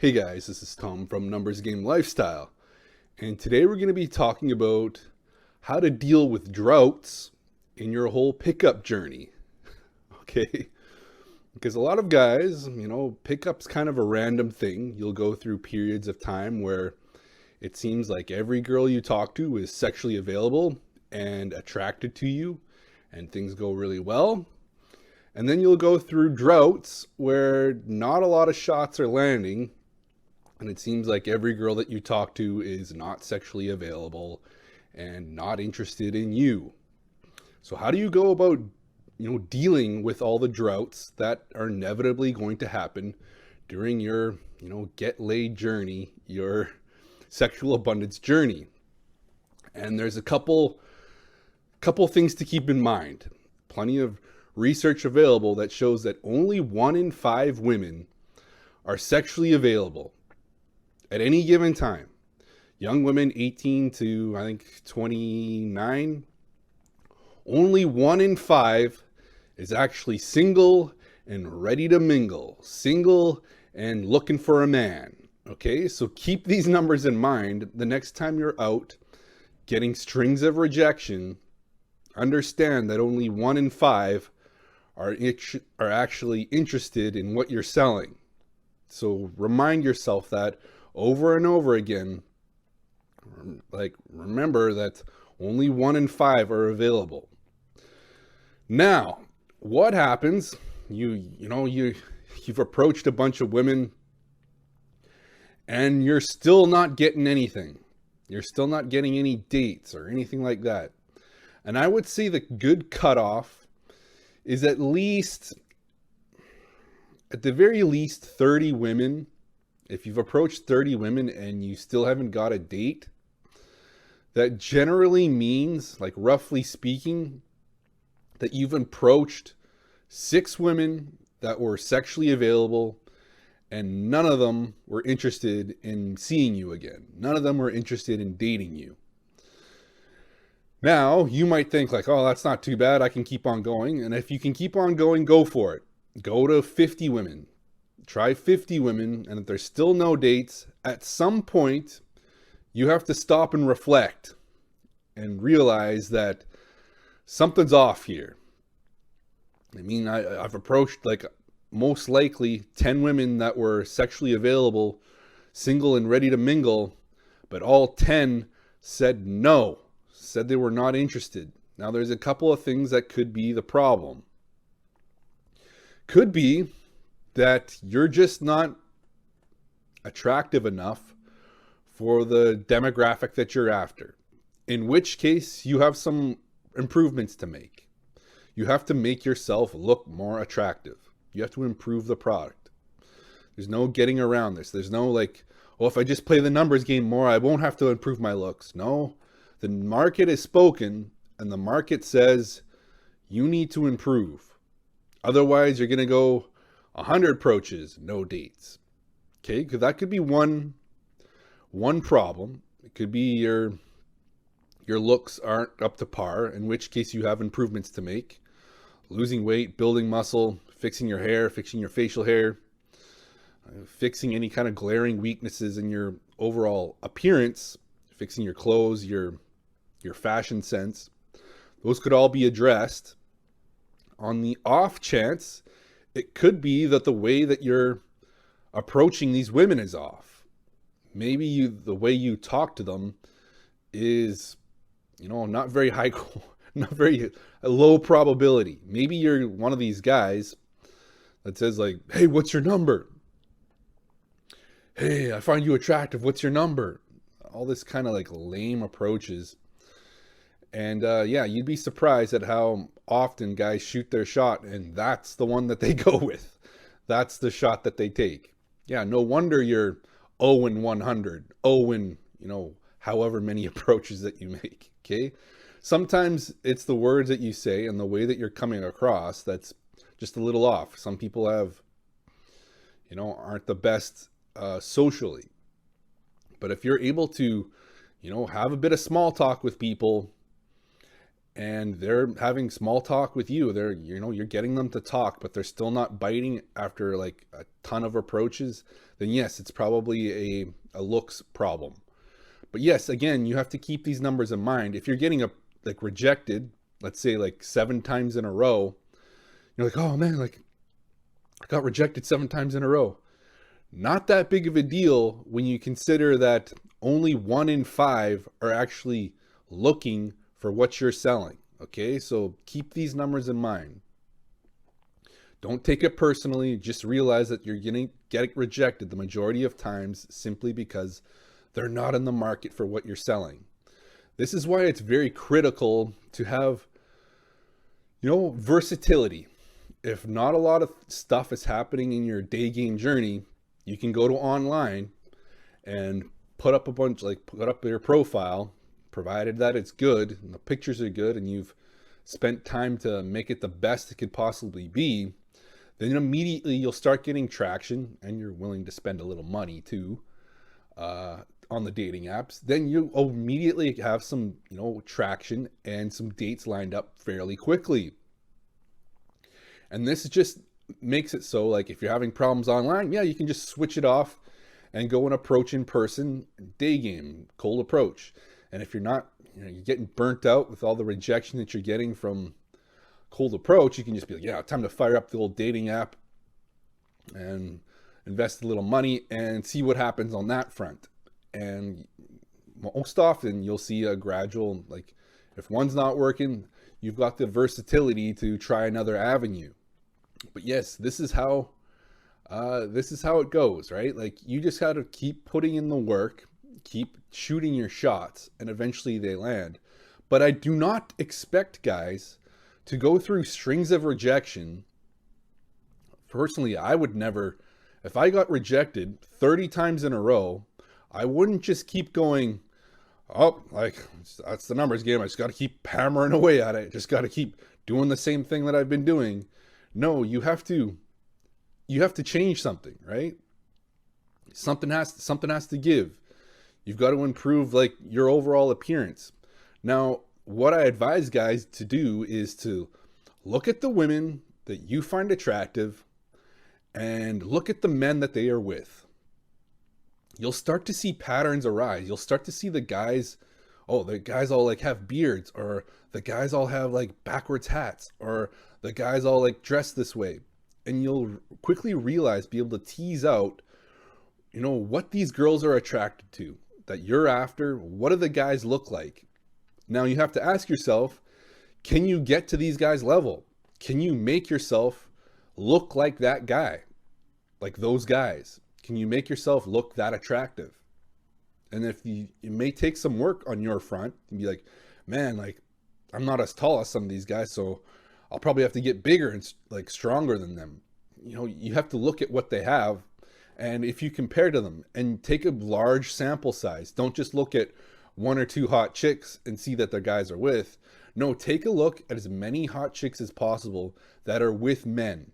Hey guys, this is Tom from Numbers Game Lifestyle, and today we're going to be talking about how to deal with droughts in your whole pickup journey. Okay? Because a lot of guys, pickup's kind of a random thing. You'll go through periods of time where it seems like every girl you talk to is sexually available and attracted to you, and things go really well. And then you'll go through droughts where not a lot of shots are landing, and it seems like every girl that you talk to is not sexually available and not interested in you. So how do you go about, dealing with all the droughts that are inevitably going to happen during your, get laid journey, your sexual abundance journey? And there's a couple things to keep in mind. Plenty of research available that shows that only 1 in 5 women are sexually available at any given time. Young women 18 to, I think, 29, only 1 in 5 is actually single and ready to mingle, single and looking for a man. Okay, so keep these numbers in mind the next time you're out getting strings of rejection. Understand that only 1 in 5 are actually interested in what you're selling. So remind yourself that over and over again. Like, remember that only 1 in 5 are available. Now, what happens? You've approached a bunch of women and you're still not getting anything. You're still not getting any dates or anything like that. And I would say the good cutoff is at the very least 30 women. If you've approached 30 women and you still haven't got a date, that generally means, like roughly speaking, that you've approached 6 women that were sexually available and none of them were interested in seeing you again. None of them were interested in dating you. Now, you might think like, oh, that's not too bad. I can keep on going. And if you can keep on going, go for it. Go to 50 women. Try 50 women, and if there's still no dates, at some point, you have to stop and reflect and realize that something's off here. I mean, I've approached like most likely 10 women that were sexually available, single and ready to mingle, but all 10 said no, said they were not interested. Now, there's a couple of things that could be the problem. Could be that you're just not attractive enough for the demographic that you're after. In which case, you have some improvements to make. You have to make yourself look more attractive. You have to improve the product. There's no getting around this. There's no like, well, if I just play the numbers game more, I won't have to improve my looks. No, the market is spoken, and the market says you need to improve. Otherwise, you're going to go 100 approaches, no dates. Okay, because that could be one problem. It could be your looks aren't up to par, in which case you have improvements to make. Losing weight, building muscle, fixing your hair, fixing your facial hair, fixing any kind of glaring weaknesses in your overall appearance, fixing your clothes, your fashion sense. Those could all be addressed. On the off chance, it could be that the way that you're approaching these women is off. Maybe the way you talk to them is, not very high, not very low probability. Maybe you're one of these guys that says like, hey, what's your number? Hey, I find you attractive. What's your number? All this kind of like lame approaches. And you'd be surprised at how often guys shoot their shot and that's the one that they go with. That's the shot that they take. Yeah, no wonder you're 0 in 100, 0 in, however many approaches that you make, okay? Sometimes it's the words that you say and the way that you're coming across that's just a little off. Some people aren't the best socially. But if you're able to, have a bit of small talk with people and they're having small talk with you. You're getting them to talk, but they're still not biting after like a ton of approaches, then yes, it's probably a looks problem. But yes, again, you have to keep these numbers in mind. If you're getting rejected, let's say like 7 times in a row, you're like, oh man, like I got rejected 7 times in a row. Not that big of a deal when you consider that only 1 in 5 are actually looking for what you're selling. Okay, so keep these numbers in mind. Don't take it personally. Just realize that you're getting rejected the majority of times simply because they're not in the market for what you're selling. This is why it's very critical to have, versatility. If not a lot of stuff is happening in your day game journey, you can go to online and put up your profile, provided that it's good and the pictures are good and you've spent time to make it the best it could possibly be. Then immediately you'll start getting traction, and you're willing to spend a little money too on the dating apps. Then you immediately have some traction and some dates lined up fairly quickly. And this just makes it so, like, if you're having problems online, yeah, you can just switch it off and go and approach in person, day game, cold approach. And if you're not, you're getting burnt out with all the rejection that you're getting from cold approach, you can just be like, yeah, time to fire up the old dating app and invest a little money and see what happens on that front. And most often you'll see a gradual, like, if one's not working, you've got the versatility to try another avenue. But yes, this is how it goes, right? Like, you just got to keep putting in the work, keep shooting your shots, and eventually they land. But I do not expect guys to go through strings of rejection. Personally, I would never, if I got rejected 30 times in a row, I wouldn't just keep going, oh, like, that's the numbers game, I just got to keep hammering away at it, just got to keep doing the same thing that I've been doing. No, you have to change something, right? Something has to give. You've got to improve, like, your overall appearance. Now, what I advise guys to do is to look at the women that you find attractive and look at the men that they are with. You'll start to see patterns arise. You'll start to see the guys all like have beards, or the guys all have like backwards hats, or the guys all like dress this way. And you'll quickly realize, be able to tease out, what these girls are attracted to, that you're after. What do the guys look like? Now you have to ask yourself, can you get to these guys' level? Can you make yourself look like that guy, like those guys? Can you make yourself look that attractive? And it may take some work on your front and be like, man, like, I'm not as tall as some of these guys, so I'll probably have to get bigger and like stronger than them. You have to look at what they have, and if you compare to them, and take a large sample size. Don't just look at 1 or 2 hot chicks and see that the guys are with. No, take a look at as many hot chicks as possible that are with men,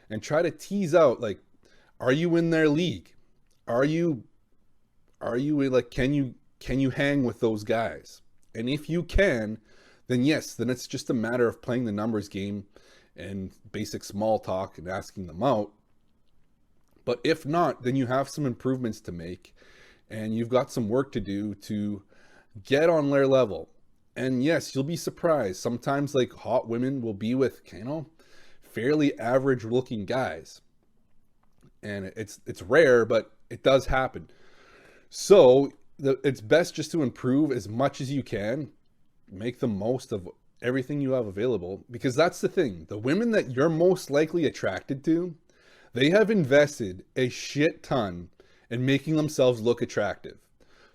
and try to tease out, like, are you in their league? Are you like, can you hang with those guys? And if you can, then yes, then it's just a matter of playing the numbers game and basic small talk and asking them out. But if not, then you have some improvements to make, and you've got some work to do to get on their level. And yes, you'll be surprised. Sometimes, like, hot women will be with, fairly average looking guys. And it's rare, but it does happen. So it's best just to improve as much as you can. Make the most of everything you have available, because that's the thing. The women that you're most likely attracted to, they have invested a shit ton in making themselves look attractive.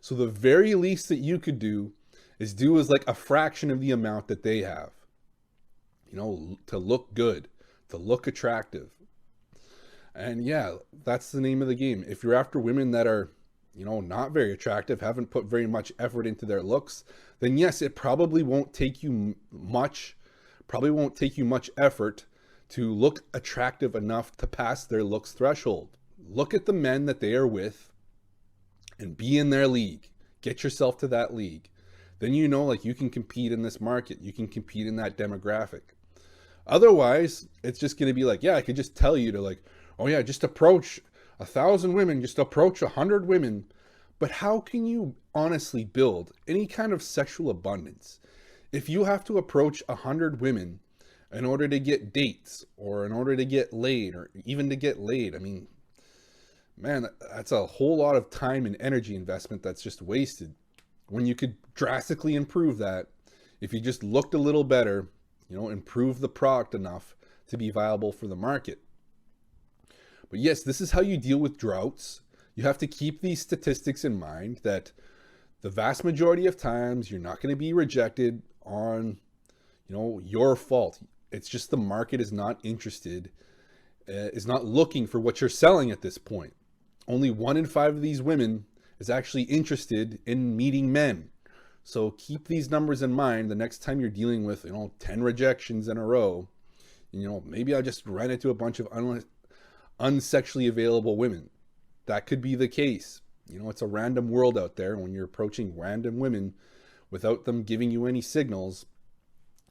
So the very least that you could do is like a fraction of the amount that they have, to look good, to look attractive. And yeah, that's the name of the game. If you're after women that are, not very attractive, haven't put very much effort into their looks, then yes, it probably won't take you much effort to look attractive enough to pass their looks threshold. Look at the men that they are with and be in their league. Get yourself to that league. Then you know, like, you can compete in this market, you can compete in that demographic. Otherwise, it's just going to be like, yeah, I could just tell you to, like, oh yeah, just approach 1,000 women, just approach 100 women. But how can you honestly build any kind of sexual abundance if you have to approach 100 women in order to get dates, or in order to get laid, or even to get laid? I mean, man, that's a whole lot of time and energy investment that's just wasted, when you could drastically improve that if you just looked a little better, improve the product enough to be viable for the market. But yes, this is how you deal with droughts. You have to keep these statistics in mind, that the vast majority of times you're not going to be rejected on, your fault. It's just the market is not interested, is not looking for what you're selling at this point. Only 1 in 5 of these women is actually interested in meeting men. So keep these numbers in mind the next time you're dealing with, 10 rejections in a row. Maybe I just ran into a bunch of unsexually available women. That could be the case. It's a random world out there. When you're approaching random women without them giving you any signals,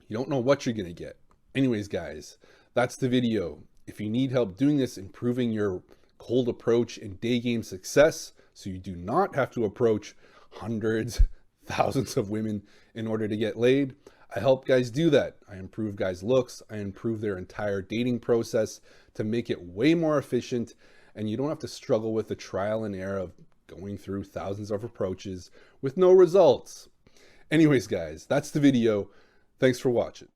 you don't know what you're going to get. Anyways, guys, that's the video. If you need help doing this, improving your cold approach and day game success, so you do not have to approach hundreds, thousands of women in order to get laid, I help guys do that. I improve guys' looks. I improve their entire dating process to make it way more efficient, and you don't have to struggle with the trial and error of going through thousands of approaches with no results. Anyways, guys, that's the video. Thanks for watching.